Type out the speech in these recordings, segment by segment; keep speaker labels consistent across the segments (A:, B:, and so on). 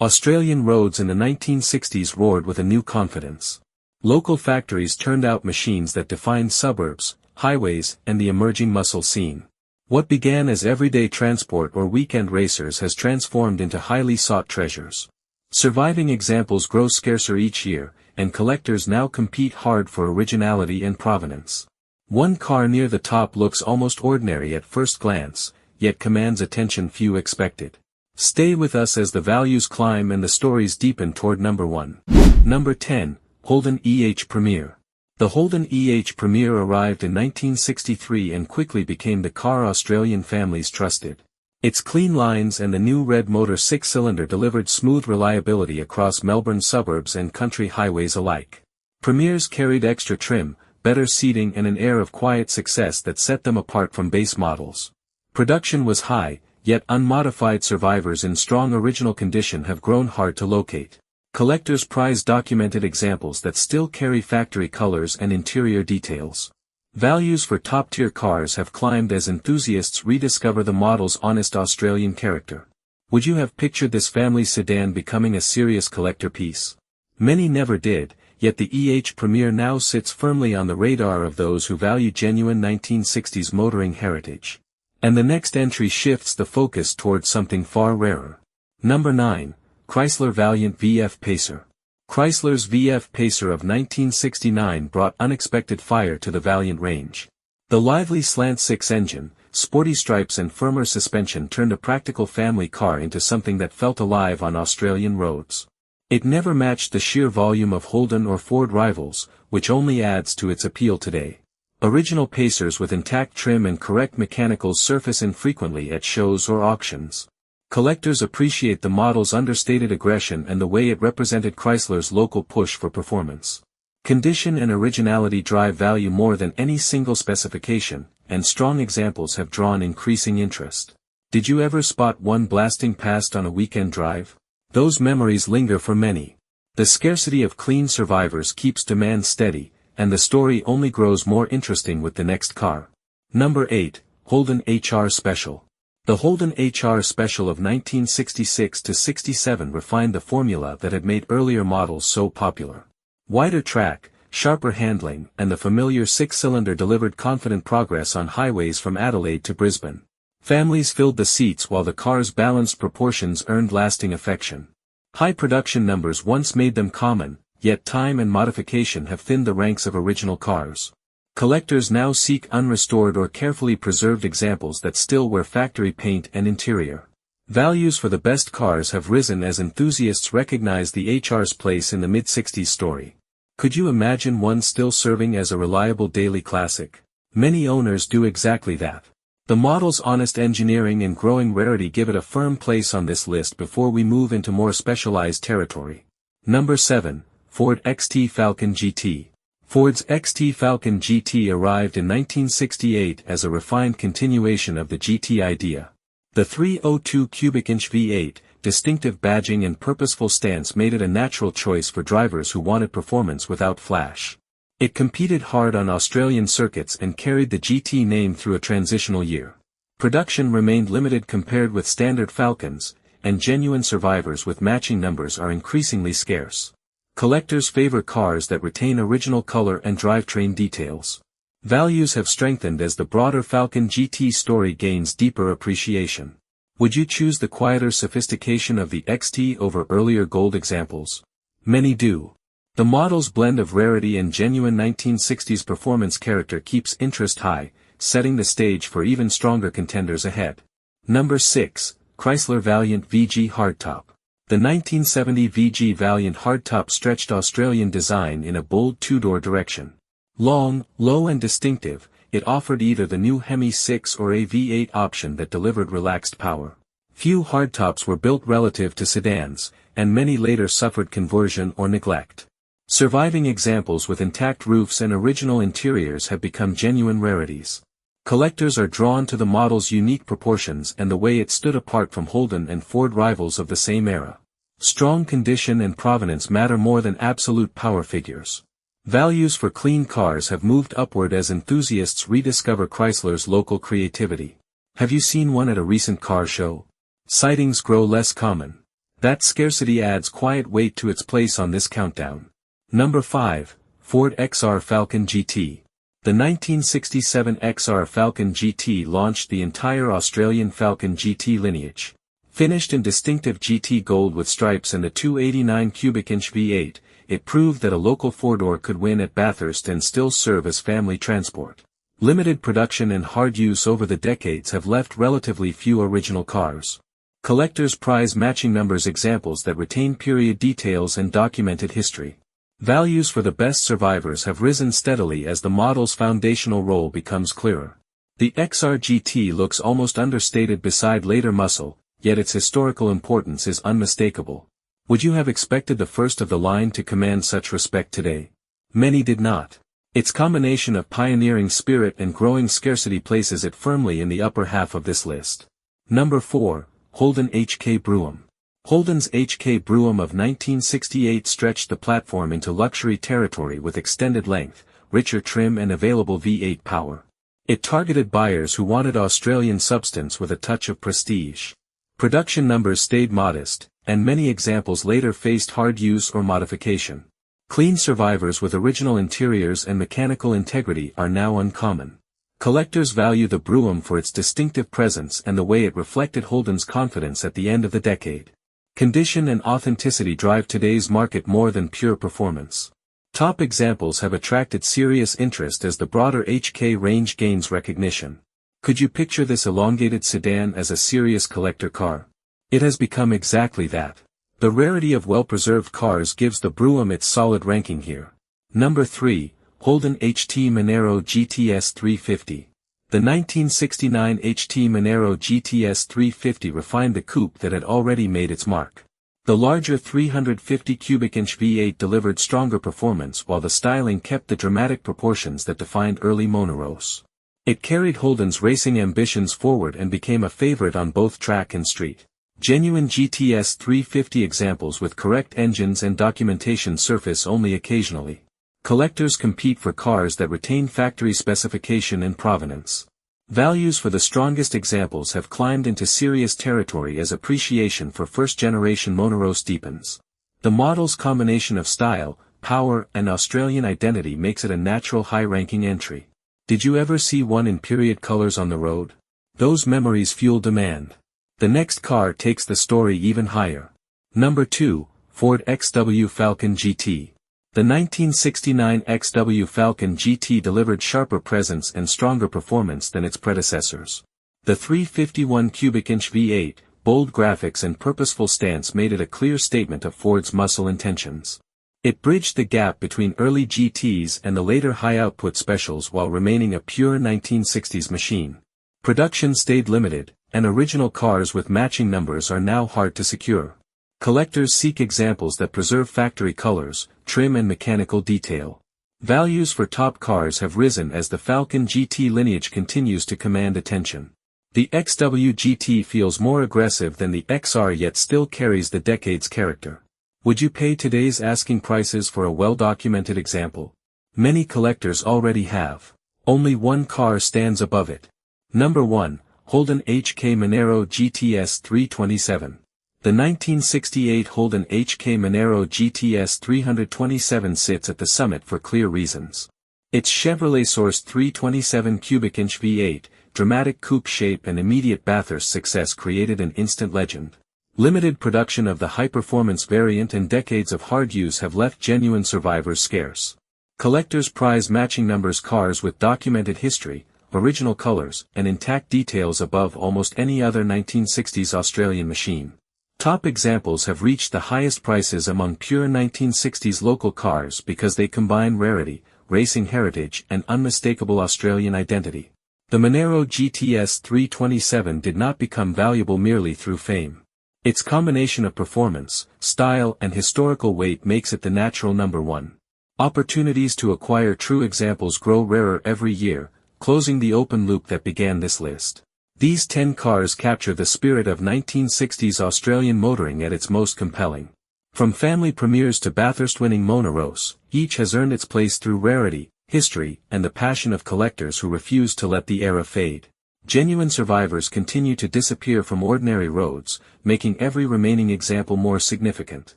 A: Australian roads in the 1960s roared with a new confidence. Local factories turned out machines that defined suburbs, highways, and the emerging muscle scene. What began as everyday transport or weekend racers has transformed into highly sought treasures. Surviving examples grow scarcer each year, and collectors now compete hard for originality and provenance. One car near the top looks almost ordinary at first glance, yet commands attention few expected. Stay with us as the values climb and the stories deepen toward number 1. Number 10, Holden EH Premier. The Holden EH Premier arrived in 1963 and quickly became the car Australian families trusted. Its clean lines and the new red motor 6-cylinder delivered smooth reliability across Melbourne suburbs and country highways alike. Premiers carried extra trim, better seating and an air of quiet success that set them apart from base models. Production was high, yet unmodified survivors in strong original condition have grown hard to locate. Collectors prize documented examples that still carry factory colors and interior details. Values for top-tier cars have climbed as enthusiasts rediscover the model's honest Australian character. Would you have pictured this family sedan becoming a serious collector piece? Many never did, yet the EH Premier now sits firmly on the radar of those who value genuine 1960s motoring heritage. And the next entry shifts the focus towards something far rarer. Number 9. Chrysler Valiant VF Pacer. Chrysler's VF Pacer of 1969 brought unexpected fire to the Valiant range. The lively slant 6 engine, sporty stripes and firmer suspension turned a practical family car into something that felt alive on Australian roads. It never matched the sheer volume of Holden or Ford rivals, which only adds to its appeal today. Original Pacers with intact trim and correct mechanicals surface infrequently at shows or auctions. Collectors appreciate the model's understated aggression and the way it represented Chrysler's local push for performance. Condition and originality drive value more than any single specification, and strong examples have drawn increasing interest. Did you ever spot one blasting past on a weekend drive? Those memories linger for many. The scarcity of clean survivors keeps demand steady, and the story only grows more interesting with the next car. Number 8, Holden HR Special. The Holden HR Special of 1966-67 refined the formula that had made earlier models so popular. Wider track, sharper handling, and the familiar 6-cylinder delivered confident progress on highways from Adelaide to Brisbane. Families filled the seats while the car's balanced proportions earned lasting affection. High production numbers once made them common, yet time and modification have thinned the ranks of original cars. Collectors now seek unrestored or carefully preserved examples that still wear factory paint and interior. Values for the best cars have risen as enthusiasts recognize the HR's place in the mid-60s story. Could you imagine one still serving as a reliable daily classic? Many owners do exactly that. The model's honest engineering and growing rarity give it a firm place on this list before we move into more specialized territory. Number 7, Ford XT Falcon GT. Ford's XT Falcon GT arrived in 1968 as a refined continuation of the GT idea. The 302 cubic inch V8, distinctive badging and purposeful stance made it a natural choice for drivers who wanted performance without flash. It competed hard on Australian circuits and carried the GT name through a transitional year. Production remained limited compared with standard Falcons, and genuine survivors with matching numbers are increasingly scarce. Collectors favor cars that retain original color and drivetrain details. Values have strengthened as the broader Falcon GT story gains deeper appreciation. Would you choose the quieter sophistication of the XT over earlier gold examples? Many do. The model's blend of rarity and genuine 1960s performance character keeps interest high, setting the stage for even stronger contenders ahead. Number 6, Chrysler Valiant VG Hardtop. The 1970 VG Valiant hardtop stretched Australian design in a bold two-door direction. Long, low and distinctive, it offered either the new Hemi 6 or a V8 option that delivered relaxed power. Few hardtops were built relative to sedans, and many later suffered conversion or neglect. Surviving examples with intact roofs and original interiors have become genuine rarities. Collectors are drawn to the model's unique proportions and the way it stood apart from Holden and Ford rivals of the same era. Strong condition and provenance matter more than absolute power figures. Values for clean cars have moved upward as enthusiasts rediscover Chrysler's local creativity. Have you seen one at a recent car show? Sightings grow less common. That scarcity adds quiet weight to its place on this countdown. Number 5, Ford XR Falcon GT. The 1967 XR Falcon GT launched the entire Australian Falcon GT lineage. Finished in distinctive GT gold with stripes and a 289 cubic inch V8, it proved that a local four-door could win at Bathurst and still serve as family transport. Limited production and hard use over the decades have left relatively few original cars. Collectors prize matching numbers examples that retain period details and documented history. Values for the best survivors have risen steadily as the model's foundational role becomes clearer. The XR GT looks almost understated beside later muscle, yet its historical importance is unmistakable. Would you have expected the first of the line to command such respect today? Many did not. Its combination of pioneering spirit and growing scarcity places it firmly in the upper half of this list. Number 4, Holden HK Brougham. Holden's HK Brougham of 1968 stretched the platform into luxury territory with extended length, richer trim and available V8 power. It targeted buyers who wanted Australian substance with a touch of prestige. Production numbers stayed modest, and many examples later faced hard use or modification. Clean survivors with original interiors and mechanical integrity are now uncommon. Collectors value the Brougham for its distinctive presence and the way it reflected Holden's confidence at the end of the decade. Condition and authenticity drive today's market more than pure performance. Top examples have attracted serious interest as the broader HK range gains recognition. Could you picture this elongated sedan as a serious collector car? It has become exactly that. The rarity of well-preserved cars gives the Brougham its solid ranking here. Number 3, Holden HT Monaro GTS 350. The 1969 HT Monaro GTS 350 refined the coupe that had already made its mark. The larger 350 cubic inch V8 delivered stronger performance while the styling kept the dramatic proportions that defined early Monaros. It carried Holden's racing ambitions forward and became a favorite on both track and street. Genuine GTS 350 examples with correct engines and documentation surface only occasionally. Collectors compete for cars that retain factory specification and provenance. Values for the strongest examples have climbed into serious territory as appreciation for first-generation Monaros deepens. The model's combination of style, power, and Australian identity makes it a natural high-ranking entry. Did you ever see one in period colors on the road? Those memories fuel demand. The next car takes the story even higher. Number 2, Ford XW Falcon GT. The 1969 XW Falcon GT delivered sharper presence and stronger performance than its predecessors. The 351 cubic inch V8, bold graphics and purposeful stance made it a clear statement of Ford's muscle intentions. It bridged the gap between early GTs and the later high-output specials while remaining a pure 1960s machine. Production stayed limited, and original cars with matching numbers are now hard to secure. Collectors seek examples that preserve factory colors, trim and mechanical detail. Values for top cars have risen as the Falcon GT lineage continues to command attention. The XW GT feels more aggressive than the XR yet still carries the decade's character. Would you pay today's asking prices for a well-documented example? Many collectors already have. Only one car stands above it. Number 1, Holden HK Monaro GTS 327. The 1968 Holden HK Monaro GTS 327 sits at the summit for clear reasons. Its Chevrolet-sourced 327 cubic inch V8, dramatic coupe shape and immediate Bathurst success created an instant legend. Limited production of the high-performance variant and decades of hard use have left genuine survivors scarce. Collectors prize matching numbers cars with documented history, original colors, and intact details above almost any other 1960s Australian machine. Top examples have reached the highest prices among pure 1960s local cars because they combine rarity, racing heritage and unmistakable Australian identity. The Monaro GTS 327 did not become valuable merely through fame. Its combination of performance, style and historical weight makes it the natural number 1. Opportunities to acquire true examples grow rarer every year, closing the open loop that began this list. These 10 cars capture the spirit of 1960s Australian motoring at its most compelling. From family premieres to Bathurst-winning Monaros, each has earned its place through rarity, history, and the passion of collectors who refuse to let the era fade. Genuine survivors continue to disappear from ordinary roads, making every remaining example more significant.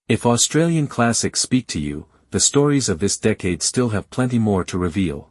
A: If Australian classics speak to you, the stories of this decade still have plenty more to reveal.